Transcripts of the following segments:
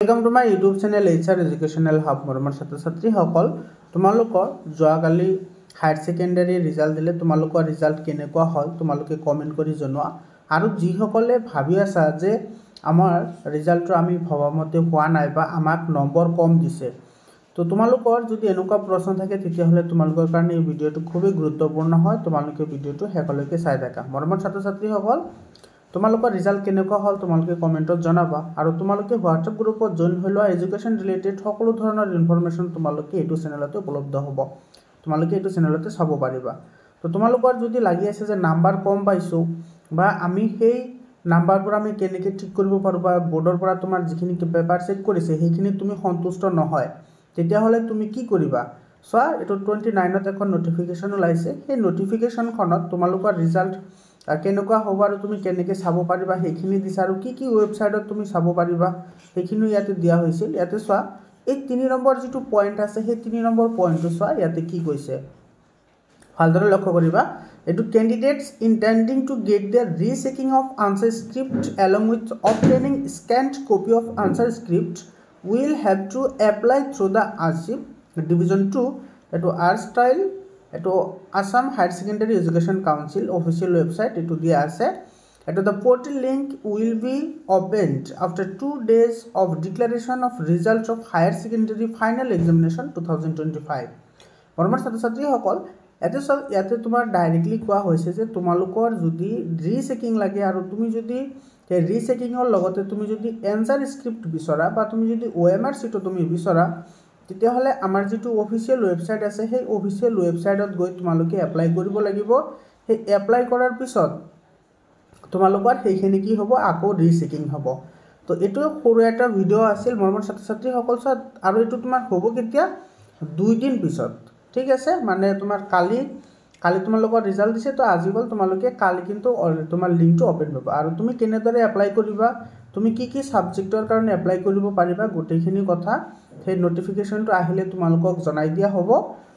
welcome to my YouTube channel HR educational hub मरমৰ ছাত্ৰ ছাত্ৰীসকল তোমালোকৰ যোৱাকালি হায়াৰ সেকেন্ডাৰী ৰিজাল্ট দিলে তোমালোকৰ ৰিজাল্ট কেনেকুৱা হ'ল তোমালোকে কমেন্ট কৰি জনোৱা আৰু যিসকলে ভাবি আছা যে আমাৰ ৰিজাল্টটো আমি ভবামতে হোৱা নাই বা আমাক নম্বৰ কম দিছে তো তোমালোকৰ যদি এনেকুৱা প্ৰশ্ন থাকে তেতিয়াহলে তোমালোকৰ কাৰণে এই ভিডিওটো খুবই গুৰুত্বপূৰ্ণ হয় তোমালোকে ভিডিওটো শেষলৈকে চাই থাকা মৰমৰ ছাত্ৰ ছাত্ৰীসকল তোমালোকৰ ৰিজাল্ট কেনেকুৱা হ'ল তোমালোকে কমেন্টত জনাবা আৰু তোমালোকে WhatsApp গ্ৰুপত জয়েন হৈ লোৱা এডুকেশন ৰিলেটেড সকলো ধৰণৰ ইনফৰমেশন তোমালোকে এইটো চেনেলতে উপলব্ধ হ'ব তোমালোকে এইটো চেনেলতে চাব পাৰিবা তো তোমালোকৰ যদি লাগি আছে যে নাম্বাৰ কম পাইছো বা আমি সেই নাম্বাৰবোৰ আমি কেনেকৈ ঠিক কৰিব পাৰো বা বোৰ্ডৰ পৰা তোমাৰ যিখিনি পেপাৰ চেক কৰিছে সেইখিনি তুমি সন্তুষ্ট নহয় তেতিয়াহলে তুমি কি কৰিবা সো এটো 29ত এখন নোটিফিকেশন ওলাইছে সেই নোটিফিকেশনখনত তোমালোকৰ ৰিজাল্ট কেনেকুৱা হ'ব আৰু তুমি কেনেকৈ চাব পাৰিবা সেইখিনি দিছা আৰু কি ওয়েবসাইটত তুমি চাব পাৰিবা সেইখিনি ইয়াতে দিয়া হৈছিল ইয়াতে চোৱা এই 3 নম্বৰ যেটো পইণ্ট আছে সেই 3 নম্বৰ পইণ্টটো চোৱা ইয়াতে কি কৈছে ভালদৰে লক্ষ্য কৰিবা এটো candidates intending to get their rechecking of answer script along with obtaining scanned copy of answer script will have to apply through the ASIP division 2 এটো আৰ স্টাইল এটো Assam Higher Secondary Education Council official website এটো দিয়া আছে এটো the portal link will be opened after 2 days of declaration of results of higher secondary final examination 2025 মৰমৰ ছাত্ৰ ছাত্ৰীসকল ইয়াতে তোমাৰ ডাইৰেক্টলি কোৱা হৈছে যে তোমালোকৰ যদি ৰিচেকিং লাগে আৰু তুমি যদি এই ৰিচেকিংৰ লগতে তুমি যদি এনসাৰ স্ক্ৰিপ্ট বিচৰা বা তুমি যদি OMR সিটো তুমি বিচৰা তেতিয়াহলে আমাৰ যেটো অফিশিয়াল ওয়েবসাইট আছে সেই অফিশিয়াল ওয়েবসাইটত গৈ তোমালোকে এপ্লাই কৰিব লাগিব সেই এপ্লাই কৰাৰ পিছত তোমালোকৰ সেইখিনি কি হ'ব আকৌ ৰিচেকিং হ'ব তো এটো সৰু এটা ভিডিও আছিল মৰমৰ ছাত্ৰ ছাত্ৰীসকল আৰু এটো তোমাৰ হ'ব কেতিয়া 2 দিন পিছত ঠিক আছে মানে তোমাৰ কালি তোমালোকৰ ৰিজাল্ট দিছে তো আজি গল তোমালোকে কালি কিন্তু তোমাৰ লিংকটো ওপেন হ'ব আৰু তুমি কেনেদৰে এপ্লাই কৰিবা তুমি কি সাবজেক্টৰ কাৰণে এপ্লাই কৰিব পাৰিবা গোটেইখিনি কথা সেই নোটিফিকেশনটো আহিলে তোমালোকক জনাই দিয়া হ'ব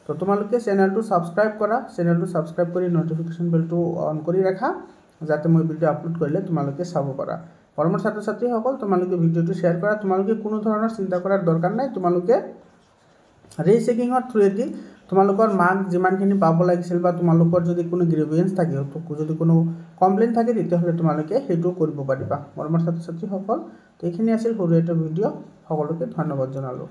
তো তোমালোকে চেনেলটো সাবস্ক্ৰাইব কৰা চেনেলটো সাবস্ক্ৰাইব কৰি নোটিফিকেশন বেলটো অন কৰি ৰাখা যাতে মই ভিডিও আপলোড কৰিলে তোমালোকে চাব পাৰা মৰমৰ ছাত্ৰ ছাত্ৰীসকল তোমালোকে ভিডিওটো শেয়াৰ কৰা তোমালোকে কোনো ধৰণৰ চিন্তা কৰাৰ দৰকাৰ নাই তোমালোকে ৰিচেকিংৰ থ্ৰুদি তোমালোকৰ মাৰ্ক যিমানখিনি পাব লাগিছিল বা তোমালোকৰ যদি কোনো গ্ৰেভিয়েন্স থাকে যদি কোনো কমপ্লেইন থাকে তেতিয়াহলে তোমালোকে হেতু কৰিব পাৰিবা মৰমৰ ছাত্ৰ ছাত্ৰীসকল তো এইখিনি আছিল সৰু এটা ভিডিও সকলোকে ধন্যবাদ জনালো